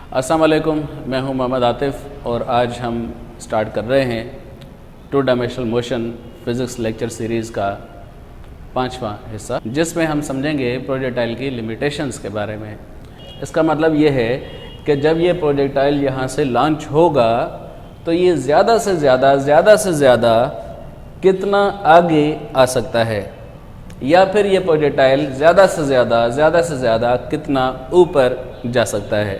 अस्सलाम वालेकुम, मैं हूं मोहम्मद आतिफ़ और आज हम स्टार्ट कर रहे हैं 2 dimensional motion physics lecture series का 5वां हिस्सा, जिसमें हम समझेंगे प्रोजेक्टाइल की लिमिटेशंस के बारे में। इसका मतलब ये है कि जब ये प्रोजेक्टाइल यहाँ से लॉन्च होगा तो ये ज़्यादा से ज़्यादा कितना आगे आ सकता है, या फिर ये प्रोजेक्टाइल ज़्यादा से ज़्यादा कितना ऊपर जा सकता है।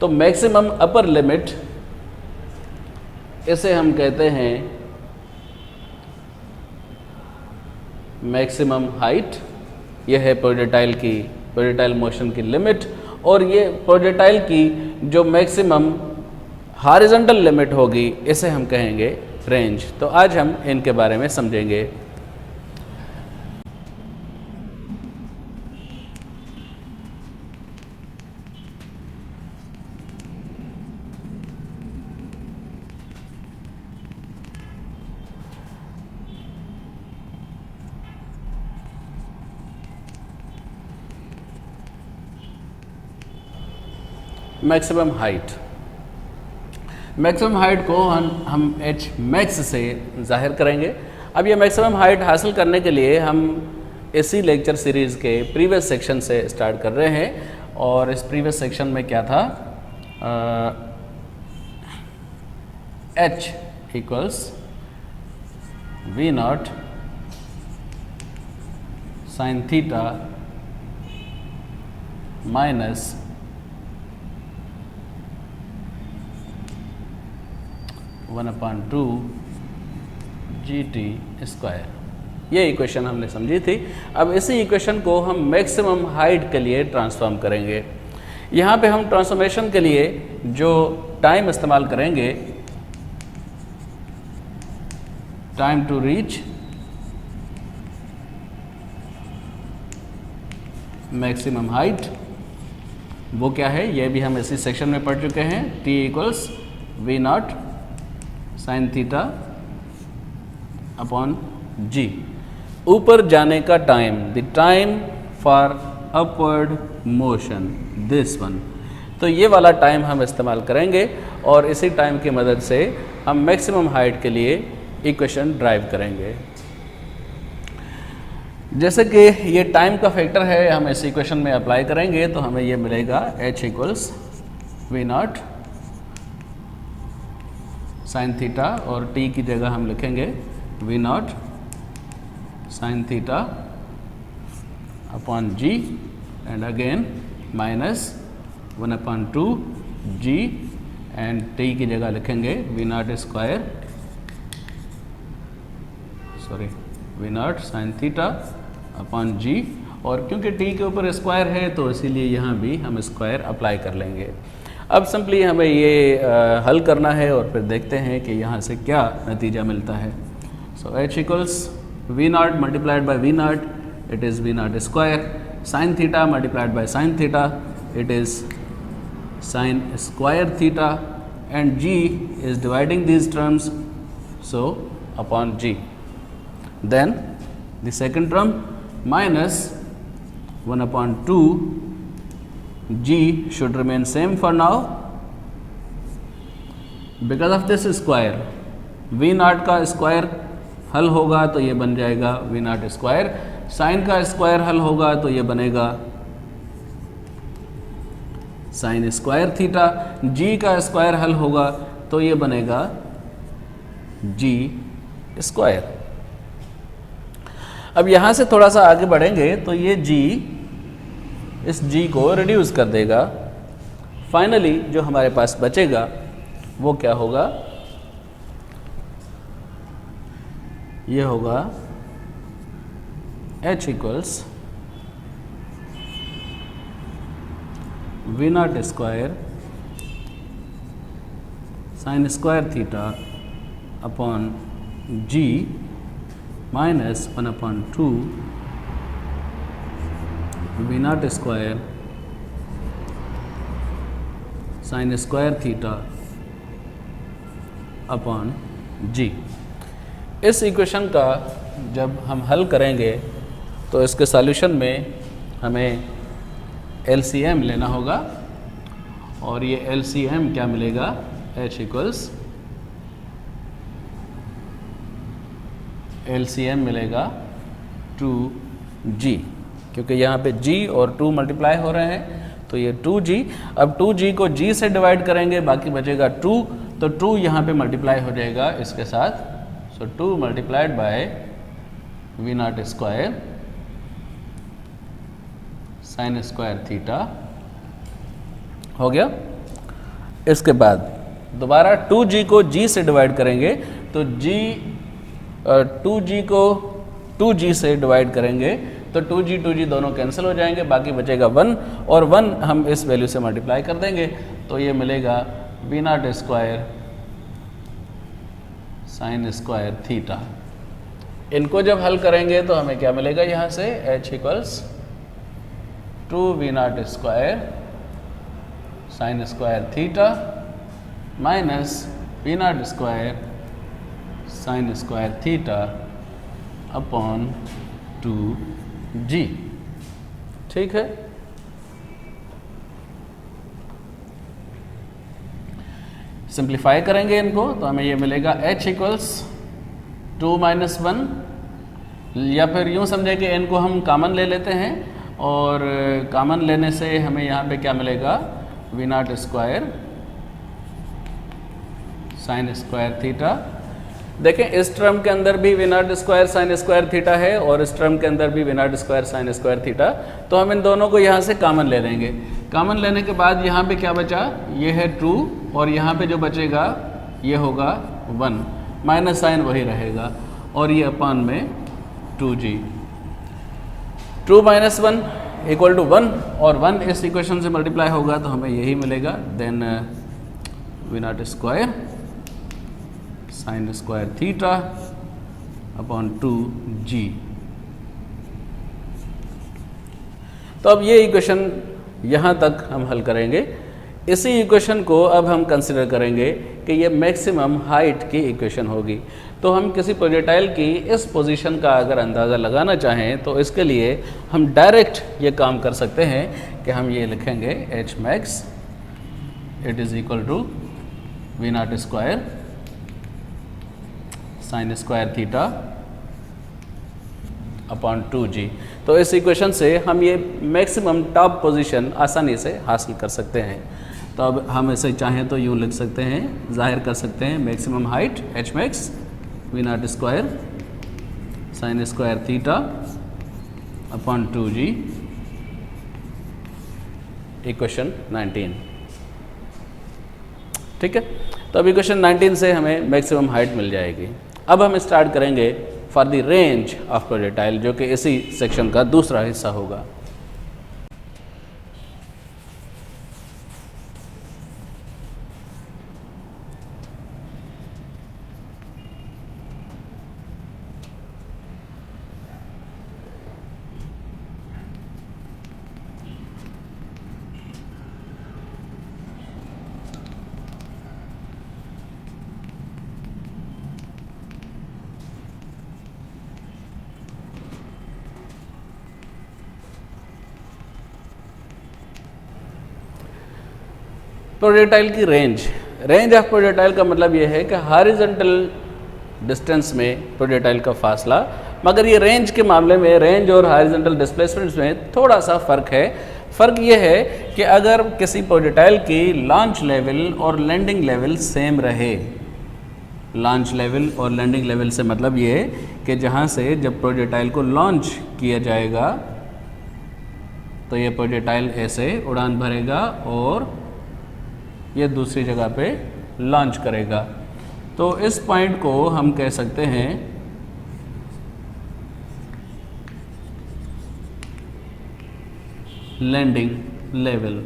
तो मैक्सिमम अपर लिमिट, इसे हम कहते हैं मैक्सिमम हाइट। यह है प्रोजेक्टाइल मोशन की लिमिट, और ये प्रोजेक्टाइल की जो मैक्सिमम हॉरिजॉन्टल लिमिट होगी इसे हम कहेंगे रेंज। तो आज हम इनके बारे में समझेंगे। मैक्सिमम हाइट को हम एच मैक्स से ज़ाहिर करेंगे। अब ये मैक्सिमम हाइट हासिल करने के लिए हम इसी लेक्चर सीरीज़ के प्रीवियस सेक्शन से स्टार्ट कर रहे हैं, और इस प्रीवियस सेक्शन में क्या था, H equals v naught sine theta minus one upon 2 GT square. ये इक्वेशन हमने समझी थी। अब इसी इक्वेशन को हम मैक्सिमम हाइट के लिए ट्रांसफॉर्म करेंगे। यहाँ पे हम ट्रांसफॉर्मेशन के लिए जो टाइम इस्तेमाल करेंगे, time to reach maximum height, वो क्या है ये भी हम इसी सेक्शन में पढ़ चुके हैं। T equals v naught sine theta upon g. ऊपर जाने का time, the time for upward motion, this one. तो ये वाला टाइम हम इस्तेमाल करेंगे, और इसी टाइम की मदद से हम मैक्सिमम हाइट के लिए इक्वेशन ड्राइव करेंगे। जैसे कि ये टाइम का फैक्टर है, हम इस इक्वेशन में अप्लाई करेंगे तो हमें ये मिलेगा H equals v naught sine theta, और T की जगह हम लिखेंगे v naught sine theta upon G, and again minus 1/2 G, and T की जगह लिखेंगे v naught square, v naught sine theta upon G। और क्योंकि T के ऊपर स्क्वायर है तो इसीलिए यहाँ भी हम स्क्वायर अप्लाई कर लेंगे। अब सिंपली हमें ये हल करना है और फिर देखते हैं कि यहाँ से क्या नतीजा मिलता है। So H equals v naught multiplied by v naught, it is v naught square, sine theta multiplied by sine theta, it is sine square theta, and G is dividing these terms, so upon G. Then the second term minus 1/2 G should remain same for now because of this square. V not का square हल होगा तो ये बन जाएगा V not square, sign का square हल होगा तो ये बनेगा साइन स्क्वायर थीटा, G का स्क्वायर हल होगा तो ये बनेगा G स्क्वायर। अब यहाँ से थोड़ा सा आगे बढ़ेंगे तो ये G इस G को रिड्यूस कर देगा। फाइनली जो हमारे पास बचेगा वो क्या होगा, ये होगा H equals v naught square sine square theta upon G minus 1/2 v naught square sine square theta upon G। इस इक्वेशन का जब हम हल करेंगे तो इसके सॉल्यूशन में हमें LCM लेना होगा, और ये LCM क्या मिलेगा, H इक्वल्स LCM मिलेगा 2G, क्योंकि यहाँ पे G और 2 मल्टीप्लाई हो रहे हैं तो ये 2G। अब 2G को G से डिवाइड करेंगे, बाकी बचेगा 2, तो 2 यहाँ पे मल्टीप्लाई हो जाएगा इसके साथ, सो 2 multiplied by V0 square sine square theta हो गया। इसके बाद दोबारा 2G को G से डिवाइड करेंगे तो 2G को 2G से डिवाइड करेंगे तो 2G दोनों कैंसिल हो जाएंगे, बाकी बचेगा 1 और 1 हम इस वैल्यू से मल्टीप्लाई कर देंगे तो ये मिलेगा V0 square sine square theta. इनको जब हल करेंगे तो हमें क्या मिलेगा, यहाँ से H equals 2V0 square sine square theta minus V0 square sine square theta upon 2G। ठीक है, सिंप्लीफाई करेंगे इनको तो हमें ये मिलेगा H इक्वल्स 2 माइनस 1, या फिर यूँ समझे कि इनको हम कॉमन ले लेते हैं और कॉमन लेने से हमें यहाँ पे क्या मिलेगा, V0 square sine square theta. देखें इस टर्म के अंदर भी V0 square sine square theta है और इस टर्म के अंदर भी V0 square sine square theta, तो हम इन दोनों को यहाँ से कॉमन ले लेंगे। कॉमन लेने के बाद यहाँ पे क्या बचा, ये है 2 और यहाँ पे जो बचेगा ये होगा 1, माइनस साइन वही रहेगा और ये अपान में 2G। 2 माइनस 1 इक्वल टू 1 और 1 इस इक्वेशन से मल्टीप्लाई होगा तो हमें यही मिलेगा, then V0 square sine square theta upon 2G। तो अब ये इक्वेशन यहाँ तक हम हल करेंगे। इसी इक्वेशन को अब हम कंसिडर करेंगे कि ये मैक्सिमम हाइट की इक्वेशन होगी। तो हम किसी प्रोजेक्टाइल की इस पोजीशन का अगर अंदाज़ा लगाना चाहें तो इसके लिए हम डायरेक्ट ये काम कर सकते हैं कि हम ये लिखेंगे H max it is equal to V0 square sine square theta upon 2G। तो इस इक्वेशन से हम ये मैक्सिमम टॉप पोजीशन आसानी से हासिल कर सकते हैं। तो अब हम इसे चाहें तो यूँ लिख सकते हैं, जाहिर कर सकते हैं, maximum height H max V0 square sine square theta upon 2G, equation 19। ठीक है, तो अब इक्वेशन 19 से हमें मैक्सिमम हाइट मिल जाएगी। अब हम स्टार्ट करेंगे for the range of projectile, जो कि इसी सेक्शन का दूसरा हिस्सा होगा। प्रोजेक्टाइल की रेंज ऑफ प्रोजेक्टाइल का मतलब ये है कि हॉरिजॉन्टल डिस्टेंस में प्रोजेक्टाइल का फासला, मगर ये रेंज के मामले में रेंज और हॉरिजॉन्टल डिस्प्लेसमेंट्स में थोड़ा सा फ़र्क है। फ़र्क ये है कि अगर किसी प्रोजेक्टाइल की लॉन्च लेवल और लैंडिंग लेवल सेम रहे, लॉन्च लेवल और लैंडिंग लेवल से मतलब ये कि जहाँ से जब प्रोजेक्टाइल को लॉन्च किया जाएगा तो ये प्रोजेक्टाइल ऐसे उड़ान भरेगा और ये दूसरी जगह पे लॉन्च करेगा। तो इस पॉइंट को हम कह सकते हैं लैंडिंग लेवल,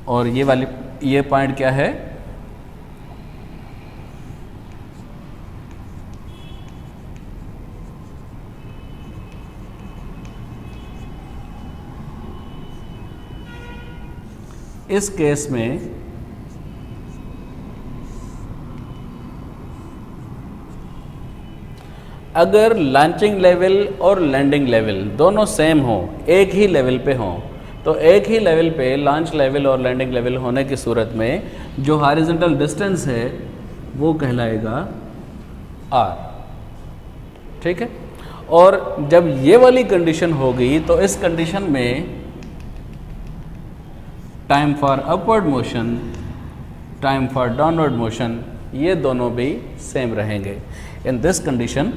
और ये पॉइंट क्या है, इस केस में अगर लॉन्चिंग लेवल और लैंडिंग लेवल दोनों सेम हो, एक ही लेवल पे हों, तो एक ही लेवल पे लॉन्च लेवल और लैंडिंग लेवल होने की सूरत में जो हॉरिजॉन्टल डिस्टेंस है वो कहलाएगा r, ठीक है। और जब ये वाली कंडीशन होगी तो इस कंडीशन में time for upward motion, time for downward motion, ये दोनों भी सेम रहेंगे। In this condition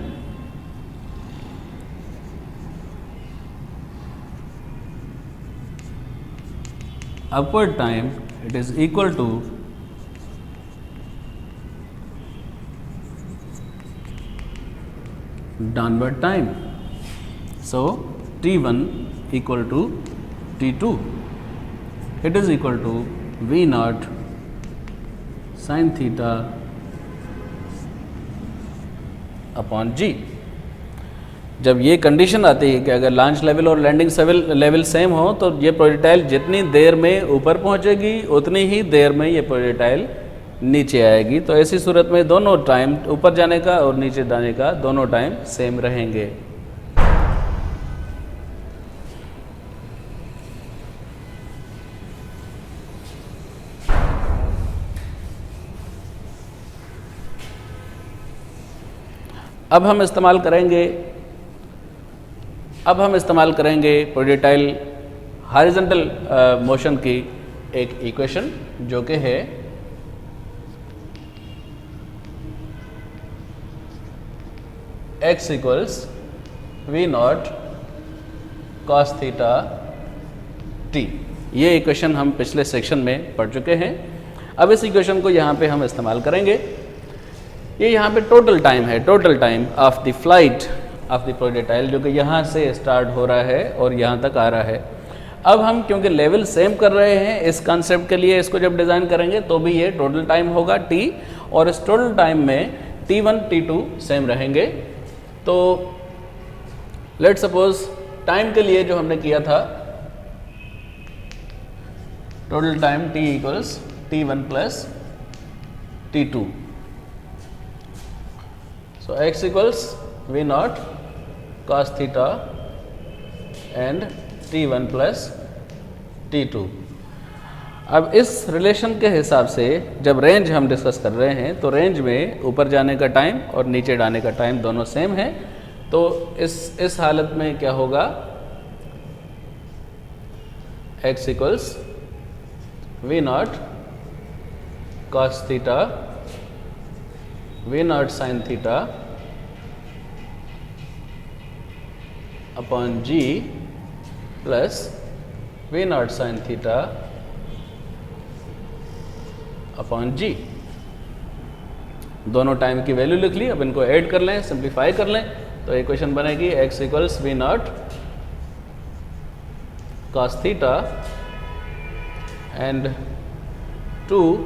upward time it is equal to downward time. So T1 equal to T2. It is equal to V naught sin theta upon G। जब ये condition आती है कि अगर लॉन्च लेवल और लैंडिंग लेवल सेम हो तो ये प्रोजेक्टाइल जितनी देर में ऊपर पहुंचेगी उतनी ही देर में ये प्रोजेक्टाइल नीचे आएगी। तो ऐसी सूरत में दोनों टाइम ऊपर जाने का और नीचे जाने का दोनों टाइम सेम रहेंगे। अब हम इस्तेमाल करेंगे प्रोजेक्टाइल हॉरिजॉन्टल मोशन की एक इक्वेशन जो कि है x equals v naught cos theta t। ये इक्वेशन हम पिछले सेक्शन में पढ़ चुके हैं। अब इस इक्वेशन को यहाँ पे हम इस्तेमाल करेंगे। ये यहाँ पे टोटल टाइम है, total time of the flight of the projectile जो कि यहाँ से स्टार्ट हो रहा है और यहाँ तक आ रहा है। अब हम क्योंकि लेवल सेम कर रहे हैं इस कॉन्सेप्ट के लिए इसको जब डिज़ाइन करेंगे तो भी ये टोटल टाइम होगा t, और इस टोटल टाइम में T1 T2 सेम रहेंगे। तो लेट्स सपोज टाइम के लिए जो हमने किया था total time t equals T1 plus T2। So x equals v naught cos theta and T1 plus T2। अब इस रिलेशन के हिसाब से जब रेंज हम डिस्कस कर रहे हैं तो रेंज में ऊपर जाने का टाइम और नीचे जाने का टाइम दोनों सेम है। तो इस हालत में क्या होगा, x equals v naught cos theta v naught sine theta upon g plus v naught sine theta upon g। दोनों टाइम की वैल्यू लिख ली। अब इनको ऐड कर लें, सिंप्लीफाई कर लें तो इक्वेशन बनेगी x equals v naught cos theta and 2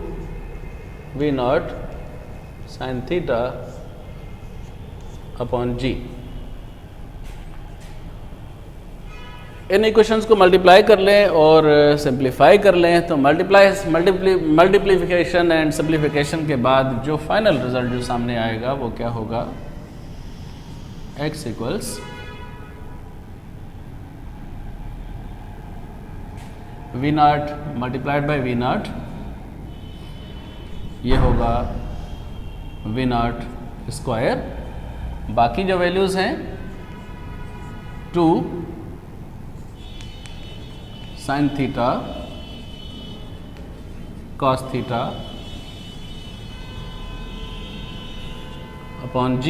v naught sine theta upon g। इन इक्वेशंस को मल्टीप्लाई कर लें और सिंप्लीफाई कर लें तो मल्टीप्लिकेशन एंड सिंप्लीफिकेशन के बाद जो फाइनल रिजल्ट जो सामने आएगा वो क्या होगा, x equals v naught multiplied by v naught, ये होगा वी नॉट स्क्वायर, बाकी जो वैल्यूज़ हैं 2 sign theta cos theta upon g।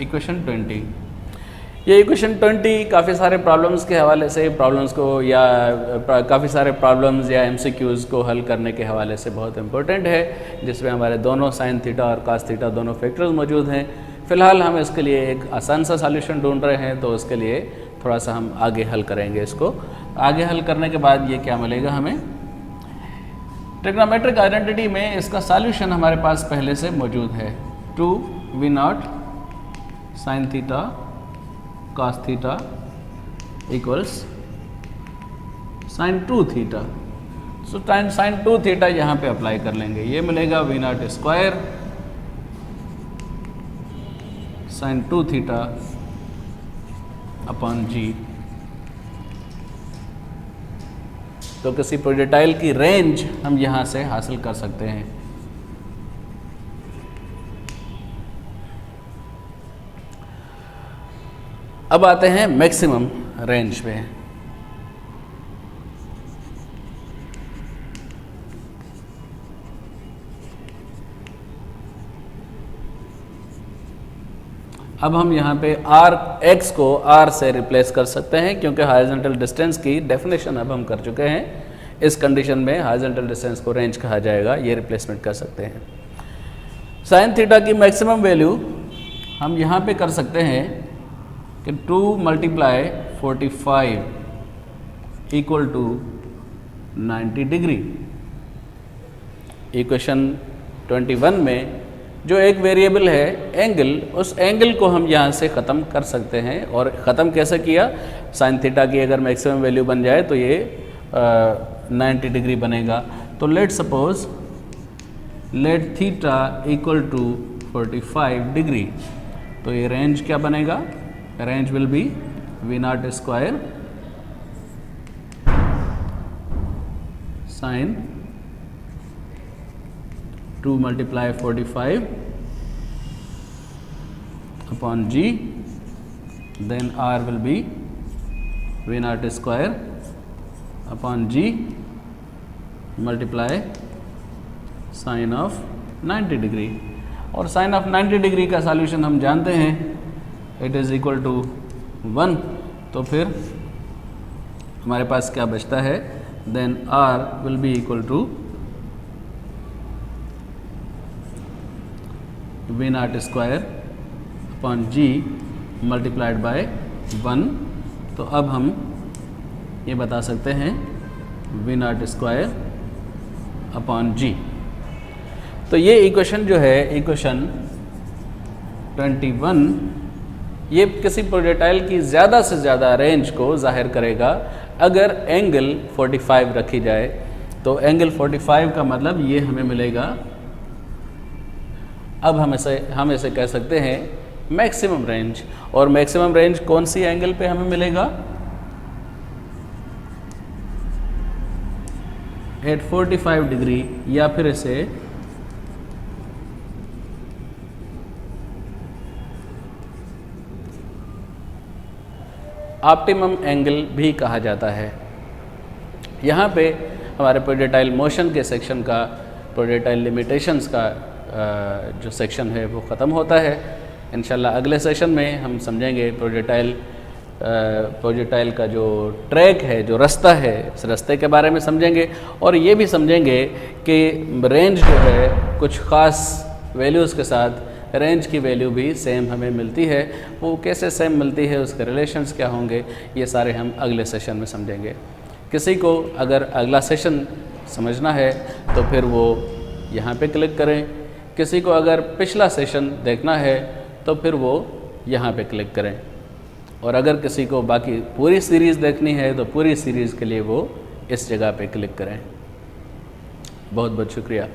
Equation 20। ये इक्वेशन 20 काफ़ी सारे प्रॉब्लम्स के हवाले से काफ़ी सारे प्रॉब्लम्स या MCQs को हल करने के हवाले से बहुत इंपॉर्टेंट है, जिसमें हमारे दोनों साइन थीटा और कॉस थीटा दोनों फैक्टर्स मौजूद हैं। फ़िलहाल हम इसके लिए एक आसान सा सॉल्यूशन ढूंढ रहे हैं, तो उसके लिए थोड़ा सा हम आगे हल करेंगे। इसको आगे हल करने के बाद ये क्या मिलेगा हमें, ट्रिग्नोमेट्रिक आइडेंटिटी में इसका सॉल्यूशन हमारे पास पहले से मौजूद है। 2 v naught sine theta cos theta equals sine 2 theta. So sine 2 theta यहाँ पे अप्लाई कर लेंगे, ये मिलेगा v naught square sin 2 theta upon g. तो किसी प्रोजेक्टाइल की रेंज हम यहाँ से हासिल कर सकते हैं। अब आते हैं मैक्सिमम रेंज पे। अब हम यहाँ पे आर एक्स को आर से रिप्लेस कर सकते हैं, क्योंकि हॉरिजॉन्टल डिस्टेंस की डेफिनेशन अब हम कर चुके हैं। इस कंडीशन में हॉरिजॉन्टल डिस्टेंस को रेंज कहा जाएगा, ये रिप्लेसमेंट कर सकते हैं। साइन थीटा की मैक्सिमम वैल्यू हम यहाँ पे कर सकते हैं कि 2 × 45 इक्वल टू 90 डिग्री। इक्वेशन 21 में जो एक वेरिएबल है एंगल, उस एंगल को हम यहाँ से ख़त्म कर सकते हैं। और ख़त्म कैसे किया? साइन थीटा की अगर मैक्सिमम वैल्यू बन जाए तो ये 90 डिग्री बनेगा। तो let suppose let theta equal to 45 degree. तो ये रेंज क्या बनेगा? Range will be V0 square sine 2 × 45 upon g, then r will be V0 square upon g multiply sin of 90 degree. और साइन ऑफ 90 डिग्री का solution हम जानते हैं, it is equal to 1। तो फिर हमारे पास क्या बचता है? Then r will be equal to V0 square upon g multiplied by 1। तो अब हम ये बता सकते हैं V0 स्क्वायर अपॉन g। तो ये इक्वेशन जो है, इक्वेशन 21, ये किसी प्रोजेक्टाइल की ज़्यादा से ज़्यादा रेंज को जाहिर करेगा अगर एंगल 45 रखी जाए। तो एंगल 45 का मतलब ये हमें मिलेगा। अब हम इसे कह सकते हैं मैक्सिमम रेंज। और मैक्सिमम रेंज कौन सी एंगल पे हमें मिलेगा? एट 45 डिग्री, या फिर इसे ऑप्टिमम एंगल भी कहा जाता है। यहाँ पे हमारे प्रोजेक्टाइल मोशन के सेक्शन का, प्रोजेक्टाइल लिमिटेशंस का जो सेक्शन है वो ख़त्म होता है। इंशाल्लाह अगले सेशन में हम समझेंगे प्रोजेक्टाइल का जो ट्रैक है, जो रास्ता है, इस रास्ते के बारे में समझेंगे। और ये भी समझेंगे कि रेंज जो है कुछ ख़ास वैल्यूज़ के साथ रेंज की वैल्यू भी सेम हमें मिलती है। वो कैसे सेम मिलती है, उसके रिलेशंस क्या होंगे, ये सारे हम अगले सेशन में समझेंगे। किसी को अगर अगला सेशन समझना है तो फिर वो यहाँ पे क्लिक करें। किसी को अगर पिछला सेशन देखना है तो फिर वो यहाँ पे क्लिक करें। और अगर किसी को बाकी पूरी सीरीज़ देखनी है तो पूरी सीरीज़ के लिए वो इस जगह पे क्लिक करें। बहुत बहुत शुक्रिया।